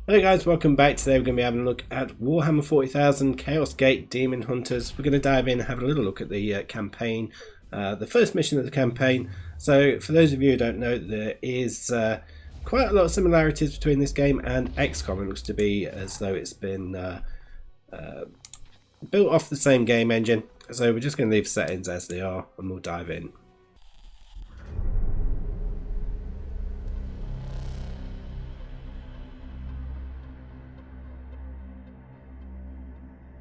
Hey guys, welcome back. Today we're going to be having a look at Warhammer 40,000 Chaos Gate Daemonhunters. We're going to dive in and have a little look at the campaign, the first mission of the campaign. So for those of you who don't know, there is quite a lot of similarities between this game and XCOM. It looks to be as though it's been built off the same game engine. So we're just going to leave settings as they are and we'll dive in.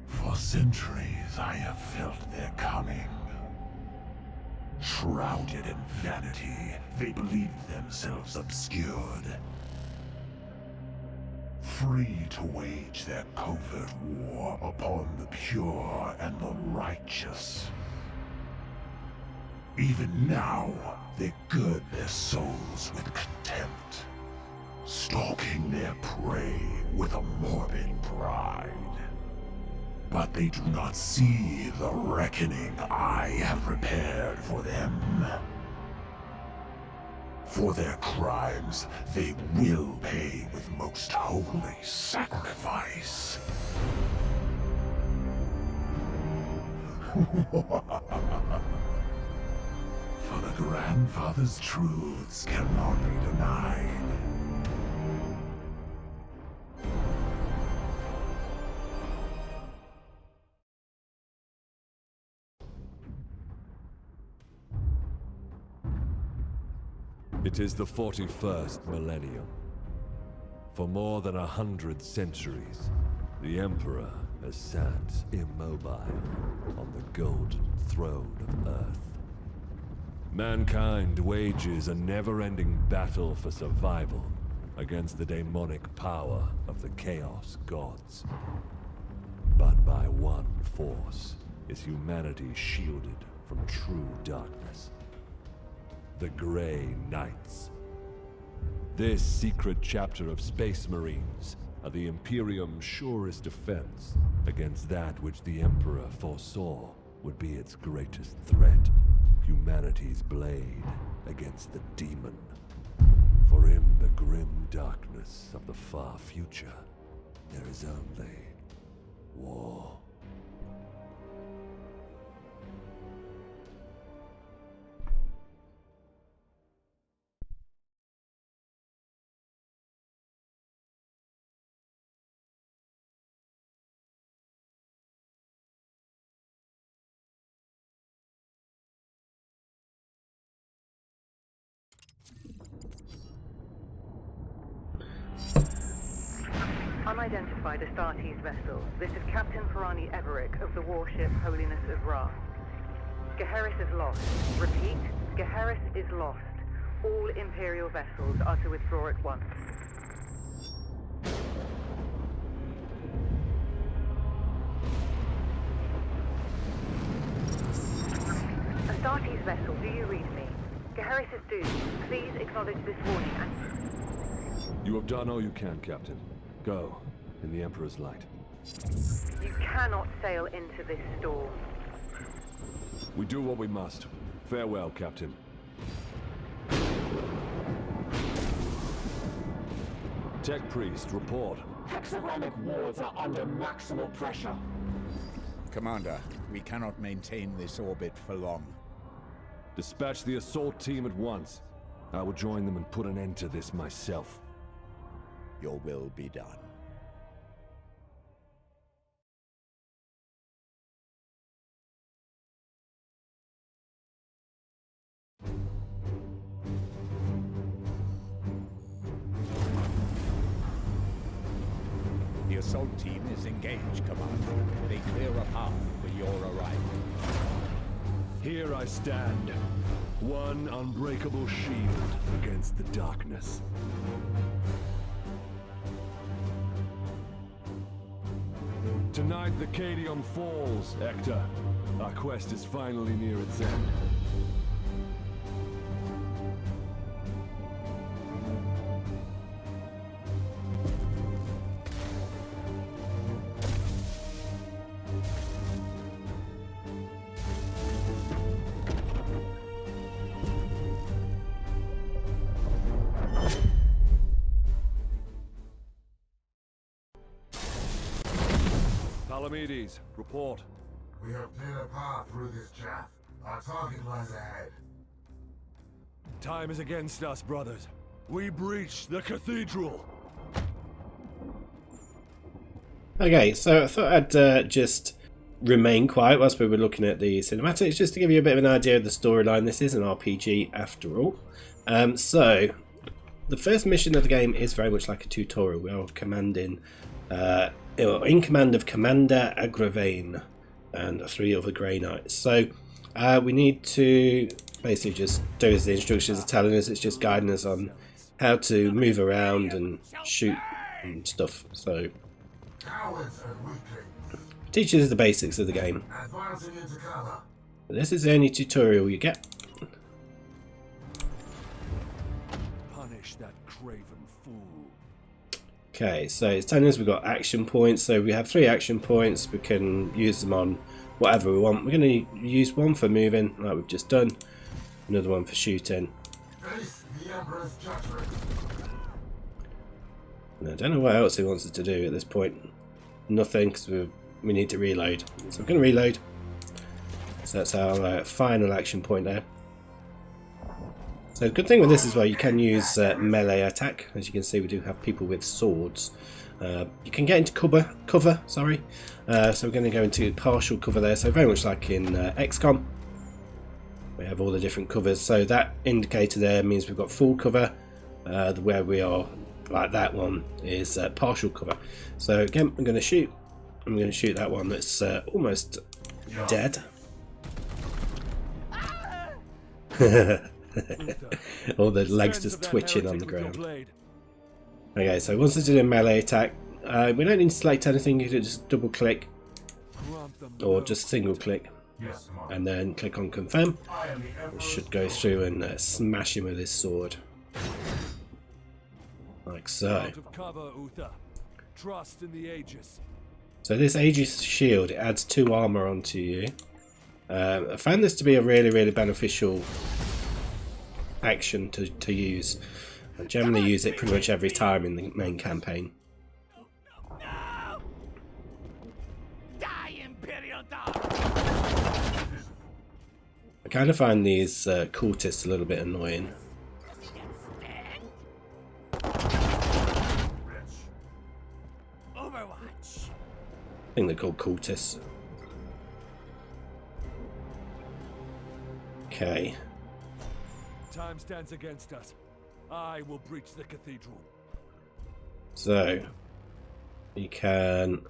For centuries I have felt their coming. Shrouded in vanity, they believed themselves obscured. Free to wage their covert war upon the pure and the righteous. Even now, they gird their souls with contempt, stalking their prey with a morbid pride. But they do not see the reckoning I have prepared for them. For their crimes, they will pay with most holy sacrifice. For the grandfather's truths cannot be denied. It is the 41st millennium. For more than 100 centuries, the Emperor has sat immobile on the golden throne of Earth. Mankind wages a never-ending battle for survival against the demonic power of the Chaos Gods. But by one force is humanity shielded from true darkness. The Grey Knights. This secret chapter of Space Marines are the Imperium's surest defense against that which the Emperor foresaw would be its greatest threat, humanity's blade against the demon. For in the grim darkness of the far future, there is only war. Unidentified Astartes vessel. This is Captain Ferrani Everick of the warship Holiness of Ra. Geheris is lost. Repeat, Geheris is lost. All Imperial vessels are to withdraw at once. Astartes vessel, do you read me? Geheris is doomed. Please acknowledge this warning and... You have done all you can, Captain. Go, in the Emperor's light. You cannot sail into this storm. We do what we must. Farewell, Captain. Tech Priest, report. Hexagramic wards are under maximal pressure. Commander, we cannot maintain this orbit for long. Dispatch the assault team at once. I will join them and put an end to this myself. Your will be done. The assault team is engaged, Commander. They clear a path for your arrival. Here I stand, one unbreakable shield against the darkness. Tonight the Cadium falls, Hector. Our quest is finally near its end. Palamedes, report. We have cleared a path through this chaff. Our target lies ahead. Time is against us, brothers. We breached the cathedral. Okay, so I thought I'd just remain quiet whilst we were looking at the cinematics, just to give you a bit of an idea of the storyline. This is an RPG after all. So the first mission of the game is very much like a tutorial. We are commanding, in command of Commander Agravain and 3 other Grey Knights. So we need to basically just do as the instructions are telling us. It's just guiding us on how to move around and shoot and stuff. So teaches us the basics of the game. But this is the only tutorial you get. Punish that craven fool. Okay, so it's telling us we've got action points. So we have 3 action points. We can use them on whatever we want. We're going to use one for moving, like we've just done. Another one for shooting. And I don't know what else he wants us to do at this point. Nothing, because we need to reload. So we're going to reload. So that's our final action point there. So the good thing with this is, well, you can use melee attack. As you can see, we do have people with swords. You can get into cover. Sorry. So we're going to go into partial cover there. So very much like in XCOM, we have all the different covers. So that indicator there means we've got full cover. Where we are, like that one, is partial cover. So again, I'm going to shoot. I'm going to shoot that one that's almost dead. All the legs just twitching on the ground. Okay, so once it's in a melee attack, we don't need to select anything. You can just double click or just single click and then click on confirm. It should go through and smash him with his sword, like so. Trust in the Aegis. So this Aegis shield, it adds 2 armor onto you. I found this to be a really beneficial action to use. I generally use it pretty much every time in the main campaign. No! Die, Imperial Dog! I kind of find these cultists a little bit annoying. Overwatch. I think they're called cultists. Okay. Time stands against us. I will breach the cathedral. So you can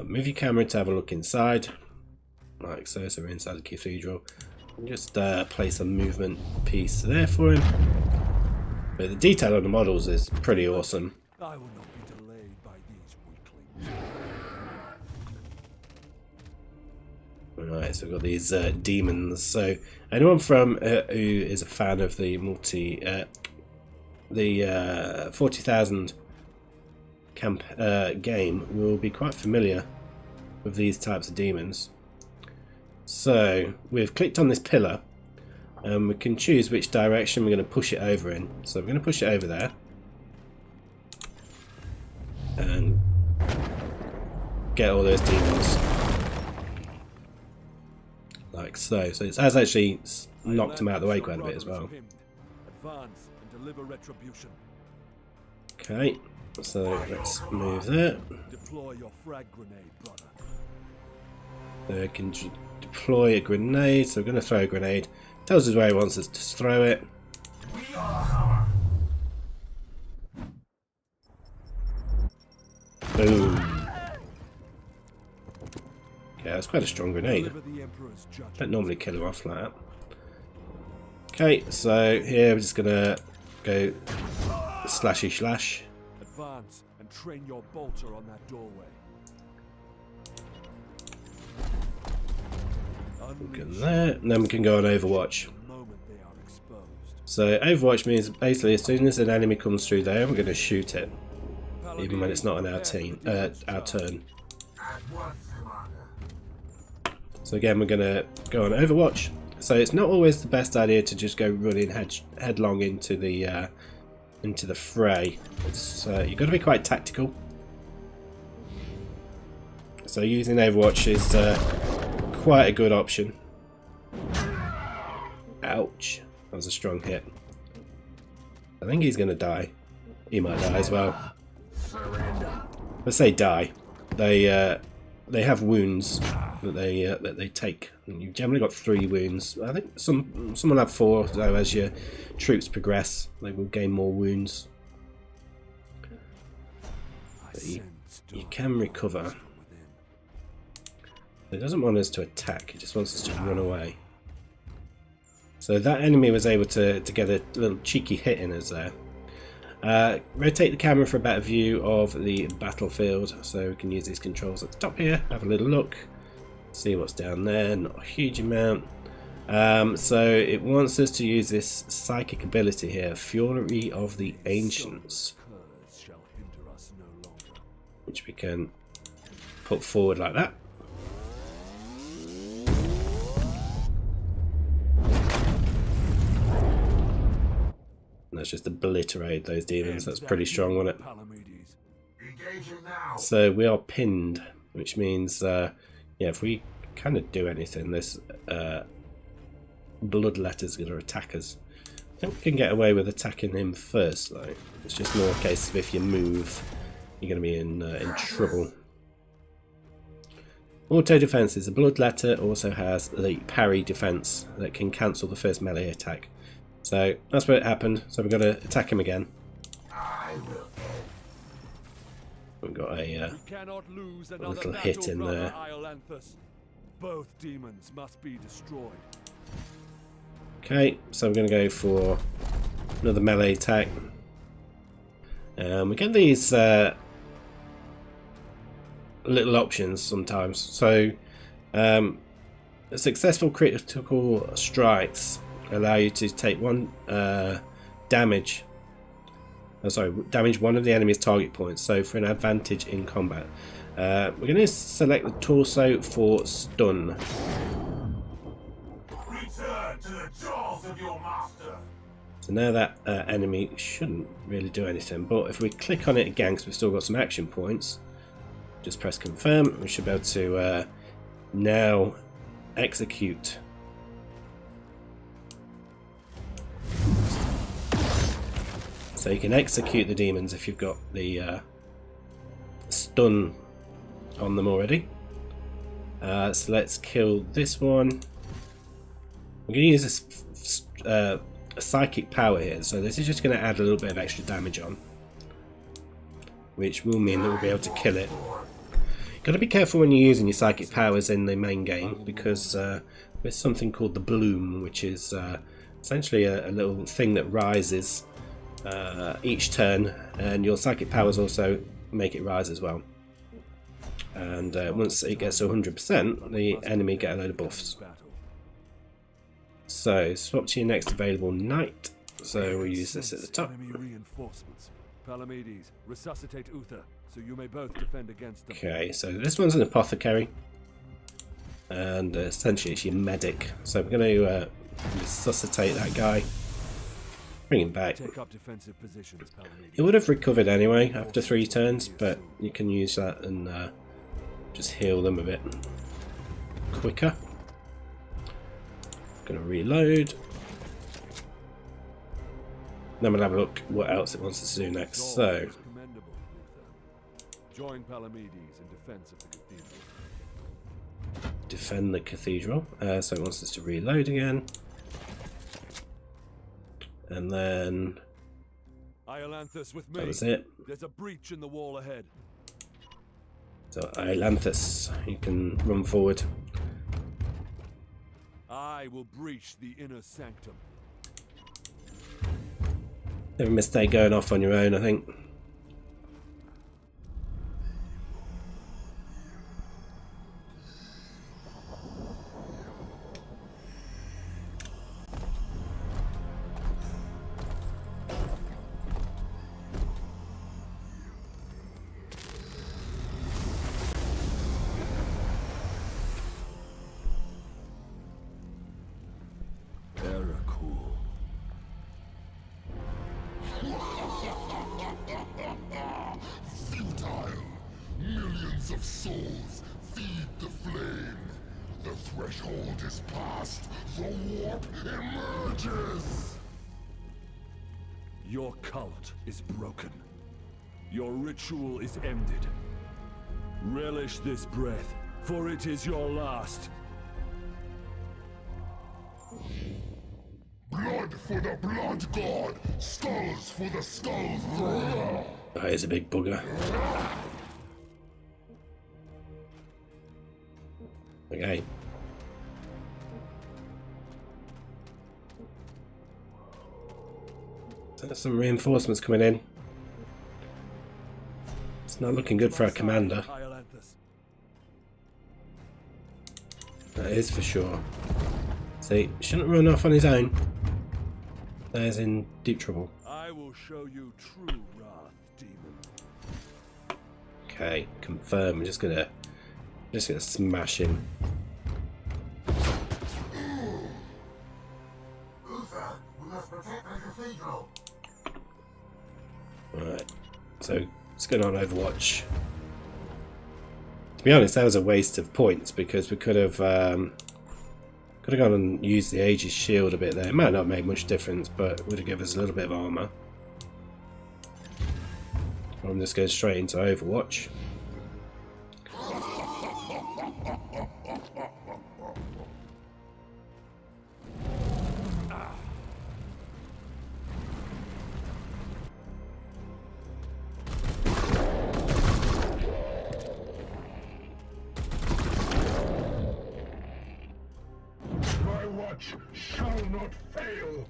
move your camera to have a look inside, like so. So we're inside the cathedral. And just place a movement piece there for him. But the detail on the models is pretty awesome. I will not be delayed by these weaklings. Alright, so we've got these demons. So anyone from who is a fan of the 40,000 camp game will be quite familiar with these types of demons. So we've clicked on this pillar and we can choose which direction we're going to push it over in. So we're going to push it over there and get all those demons. Like so. So it has actually knocked him out of the way quite a bit as well. Advance and deliver retribution. Okay, so let's move there. Deploy your frag grenade, brother. So I can deploy a grenade. So we're going to throw a grenade. Tells us where he wants us to throw it. Boom. Okay, that's quite a strong grenade. Don't normally kill him off like that. Okay, so here we're just gonna go slashy slash. Advance and train your bolter on that doorway. Look at that. And then we can go on Overwatch. So Overwatch means basically as soon as an enemy comes through there, we're going to shoot it, even when it's not on our team, our turn. So again, we're going to go on Overwatch. So it's not always the best idea to just go running headlong into the fray. It's you've got to be quite tactical. so using Overwatch is quite a good option. Ouch, that was a strong hit. I think he's going to die. He might die as well. Let's say die. They have wounds that they take. And you've generally got 3 wounds. I think some will have 4. So as your troops progress, they will gain more wounds. But you can recover. He doesn't want us to attack. He just wants us to run away. So that enemy was able to get a little cheeky hit in us there. Rotate the camera for a better view of the battlefield, so we can use these controls at the top here, have a little look, see what's down there, not a huge amount. So it wants us to use this psychic ability here, Fury of the Ancients, which we can put forward like that. Let's just obliterate those demons. That's pretty strong, wasn't it? So we are pinned, which means, yeah, if we kind of do anything, this bloodletter's going to attack us. I think we can get away with attacking him first, though. It's just more a case of if you move, you're going to be in trouble. Auto defense is a bloodletter, also has the parry defense that can cancel the first melee attack. So that's what happened. So we've got to attack him again. We've got a little hit in there. Both demons must be destroyed. Okay, so we're going to go for another melee attack. We get these little options sometimes. So successful critical strikes allow you to take damage one of the enemy's target points, so for an advantage in combat. We're going to select the torso for stun. Return to the jaws of your master. So now that enemy shouldn't really do anything, but if we click on it again, because we've still got some action points, just press confirm, we should be able to now execute. So you can execute the demons if you've got the stun on them already. So let's kill this one. I'm going to use this psychic power here, so this is just going to add a little bit of extra damage on, which will mean that we'll be able to kill it. Got to be careful when you're using your psychic powers in the main game, because there's something called the bloom, which is essentially a little thing that rises each turn, and your psychic powers also make it rise as well. And once it gets to 100%, the enemy get a load of buffs. So swap to your next available knight. So we'll use this at the top. Palamedes, resuscitate Uther, so you may both defend against them. Okay, so this one's an apothecary, and essentially it's your medic. So we're going to resuscitate that guy. Bring him back. Take up defensive positions, Palamedes. He would have recovered anyway after 3 turns, but you can use that and just heal them a bit quicker. Gonna reload. Then we'll have a look what else it wants us to do next. So join Palamedes in defense of the cathedral. Defend the cathedral. So it wants us to reload again. And then Iolanthus with me. that was it. There's a breach in the wall ahead. So Iolanthus, you can run forward. I will breach the inner sanctum. Never mistake going off on your own, I think. Futile. Millions of souls threshold is passed, the warp emerges! Your cult is broken. Your ritual is ended. Relish this breath, for it is your last. Blood for the blood god! Skulls for the skull thrower! That is a big bugger. Okay. So there's some reinforcements coming in. It's not looking good for our commander. That is for sure. See, shouldn't run off on his own. There's in deep trouble. I will show you true wrath, demon. Okay, confirm. I'm just gonna smash him. Right, so let's go on Overwatch. To be honest, that was a waste of points because we could have gone and used the Aegis shield a bit there. It might not have made much difference, but it would have given us a little bit of armour. I'm just going straight into Overwatch. Shall not fail.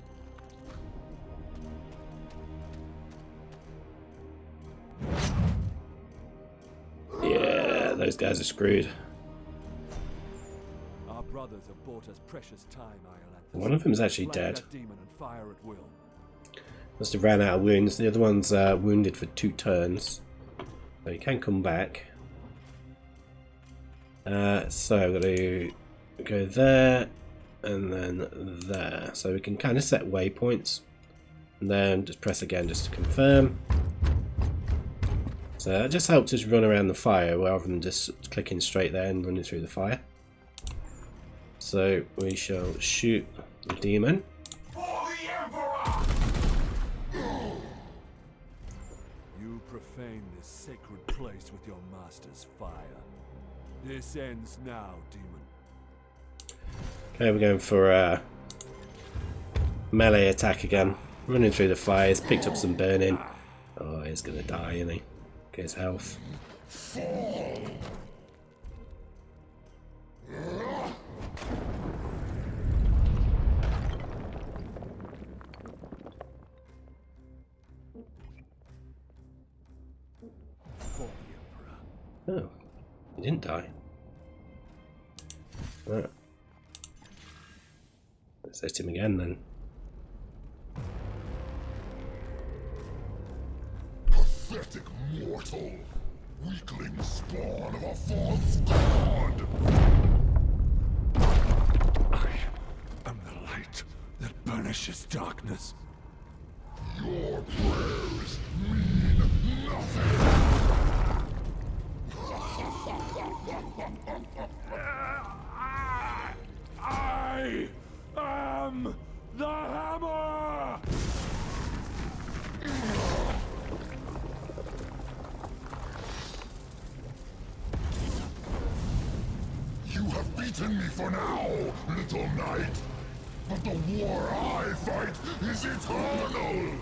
Yeah, those guys are screwed. Our brothers have bought us precious time, Iolanthes. One of them is actually dead. That demon and fire at will. Must have ran out of wounds. The other one's wounded for 2 turns, so he can come back. So I've got to go there. And then there, so we can kind of set waypoints and then just press again just to confirm. So that just helps us run around the fire rather than just clicking straight there and running through the fire. So we shall shoot the demon. For the Emperor! You profane this sacred place with your master's fire. This ends now, demon. Okay, we're going for a melee attack again. Running through the fires, picked up some burning. Oh, he's gonna die, isn't he? Get his health. Oh, he didn't die. Right. Let's hit him again then. Pathetic mortal! Weakling spawn of a false god! I am the light that banishes darkness. Your prayers mean nothing! I am the hammer! You have beaten me for now, little knight! But the war I fight is eternal!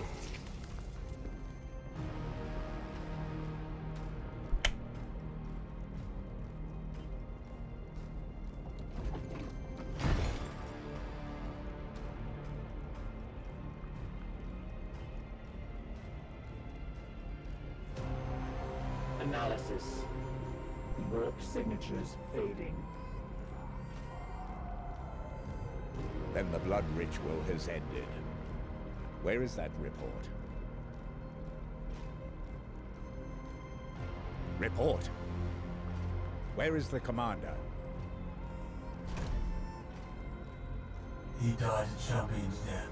Analysis. Warp signatures fading. Then the blood ritual has ended. Where is that report? Report! Where is the commander? He died a champion's death.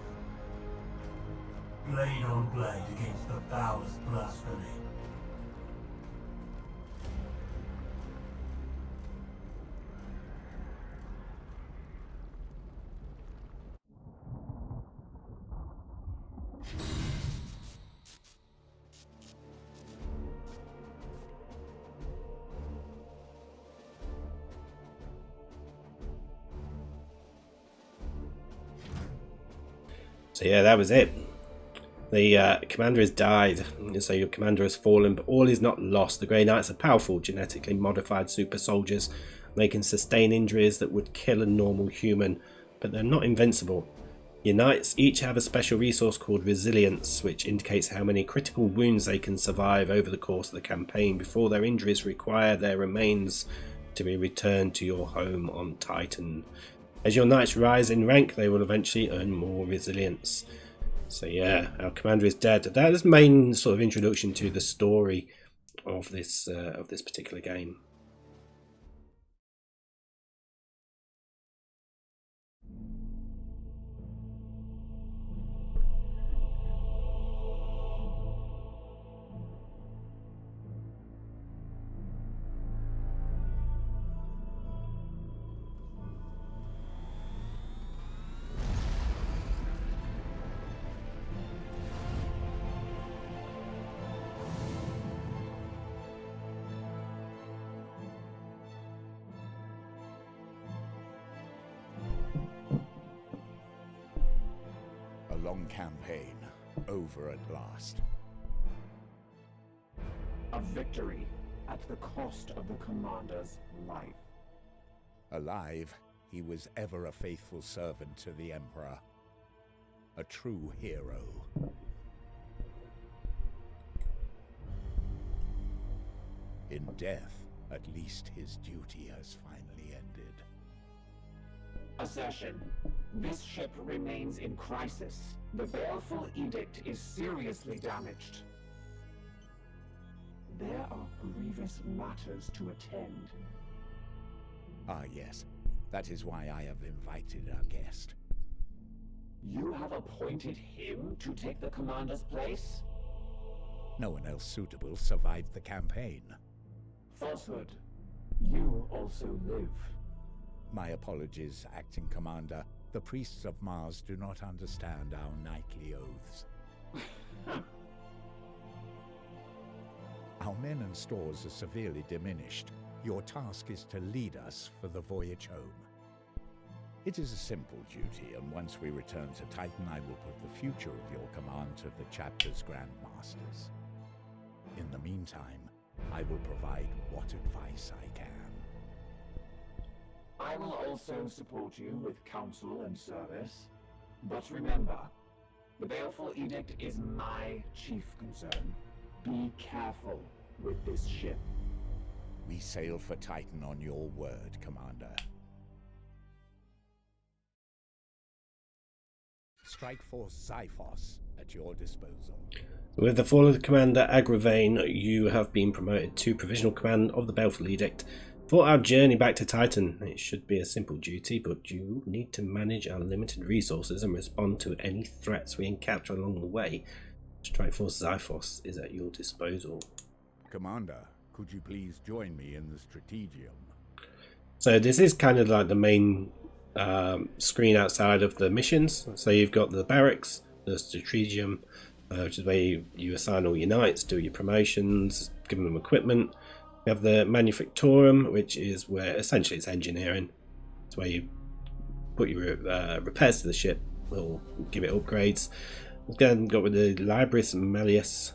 Blade on blade against the foulest blasphemy. So yeah, that was it. The commander has died, so your commander has fallen, but all is not lost. The Grey Knights are powerful, genetically modified super soldiers. They can sustain injuries that would kill a normal human, but they're not invincible. Your knights each have a special resource called resilience, which indicates how many critical wounds they can survive over the course of the campaign before their injuries require their remains to be returned to your home on Titan. As your knights rise in rank, they will eventually earn more resilience. So yeah, our commander is dead. That is the main sort of introduction to the story of this particular game. A long campaign, over at last. A victory at the cost of the commander's life. Alive, he was ever a faithful servant to the Emperor. A true hero. In death, at least his duty has finally ended. Assertion. This ship remains in crisis. The baleful edict is seriously damaged. There are grievous matters to attend. Ah, yes. That is why I have invited our guest. You have appointed him to take the commander's place? No one else suitable survived the campaign. Falsehood. You also live. My apologies, Acting Commander. The priests of Mars do not understand our knightly oaths. Our men and stores are severely diminished. Your task is to lead us for the voyage home. It is a simple duty, and once we return to Titan, I will put the future of your command to the chapter's grandmasters. In the meantime, I will provide what advice I can. I will also support you with counsel and service. But remember, the baleful edict is my chief concern. Be careful with this ship. We sail for Titan on your word, Commander. Strike Force Xiphos at your disposal. With the fall of the Commander Agravain, you have been promoted to Provisional Command of the Baleful Edict. For our journey back to Titan, it should be a simple duty, but you need to manage our limited resources and respond to any threats we encounter along the way. Strike Force Xiphos is at your disposal. Commander, could you please join me in the Strategium? So this is kind of like the main screen outside of the missions. So you've got the barracks, the Strategium, which is where you assign all your knights, do your promotions, give them equipment. You have the Manufactorum, which is where essentially it's engineering. It's where you put your repairs to the ship, or give it upgrades. We've then got with the Libris Malleus.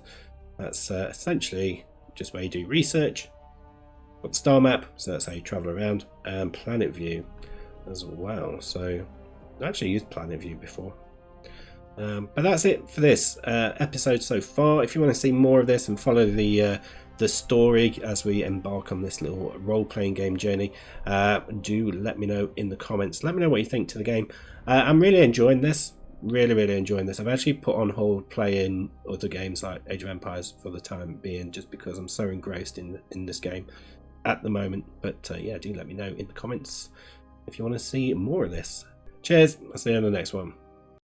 That's essentially just where you do research. Got the star map, so that's how you travel around, and Planet View as well. So I actually used Planet View before. But that's it for this episode so far. If you want to see more of this and follow the story as we embark on this little role-playing game journey, do let me know in the comments. Let me know what you think to the game. I'm really enjoying this. Really enjoying this. I've actually put on hold playing other games like Age of Empires for the time being, just because I'm so engrossed in this game at the moment. But yeah, do let me know in the comments if you want to see more of this. Cheers. I'll see you on the next one.